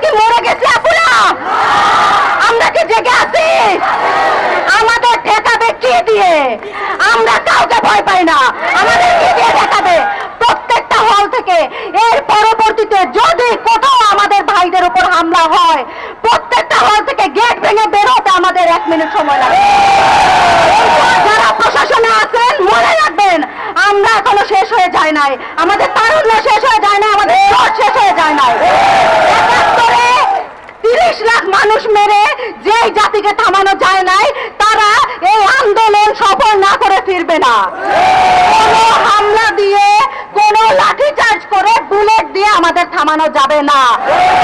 কি মরে গেছি আপুরা? আমরা কি জেগে আছি? আমাদের ঠেকাবে কি দিয়ে? আমরা কাউকে ভয় পাই না। আমাদের কি দিয়ে ঠেকাবে? প্রত্যেকটা হল থেকে এর পরবর্তীতে যদি কোথাও আমাদের ভাইদের উপর হামলা হয়, প্রত্যেকটা হল থেকে গেট ভেঙে বের হতে আমাদের 1 মিনিট সময় লাগবে। যারা প্রশাসনে আছেন মনে রাখবেন, আমরা এখনো শেষ হয়ে যায় নাই, আমাদের তারুণ্য শেষ হয়ে যায় না, আমাদের জোট শেষ হয়ে যায় নাই। 30 লাখ মানুষ মেরে যেই জাতিকে থামানো যায় নাই, তারা এই আন্দোলন সফল না করে ফিরবে না। কোনো হামলা দিয়ে, কোনো লাঠিচার্জ করে, বুলেট দিয়ে আমাদের থামানো যাবে না।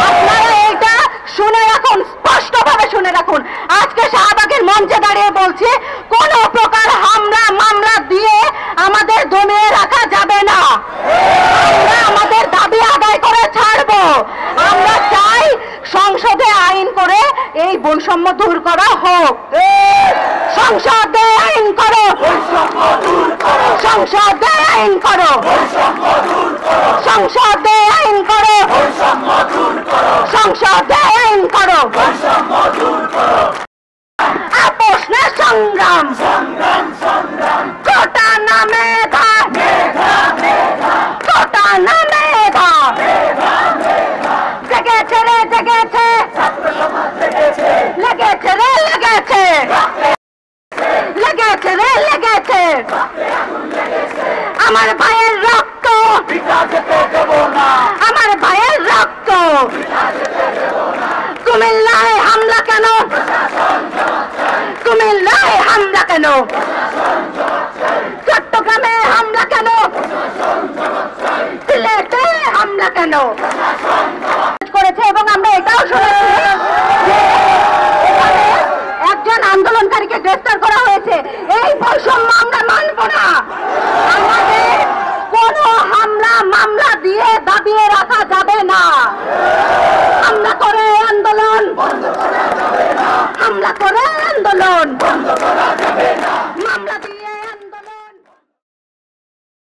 আপনারা এইটা শুনে রাখুন, স্পষ্টভাবে শুনে রাখুন। আজকে শাহবাগের মঞ্চে দাঁড়িয়ে বলছি, কোনো প্রকার হামলা মামলা দিয়ে আমাদের দমিয়ে রাখা যাবে না। আমরা আমাদের দাবি আদায় করে ছাড়বো। আমরা চাই সংসদে আইন করে এই বৈষম্য দূর করা হোক। সংসদে আইন করো, সংসদে আইন করো, সংসদে আইন করো, সংসদে আইন করো। আপোষ না সংগ্রাম, কোটা না মেধা, কোটা না মেধা। জেগেছে রে জেগেছে, লেগেছে রে লেগেছে, লেগেছে রে লেগেছে। আমার ভাইয়ের রক্ত, আমার ভাইয়ের রক্ত। কুমিল্লায় হামলা কেন? কুমিল্লায় হামলা কেন? চট্টগ্রামে হামলা কেন? সিলেটে হামলা কেন করেছে? এবং আমরা এটাও শুনেছি যে একজন আন্দোলনকারীকে গ্রেফতার করা হয়েছে। এই বৈষম্য আমরা মানব না। আমাদের কোন হামলা মামলা দিয়ে দাবিয়ে রাখা যাবে না। হামলা করে আন্দোলন, হামলা করে আন্দোলন, মামলা দিয়ে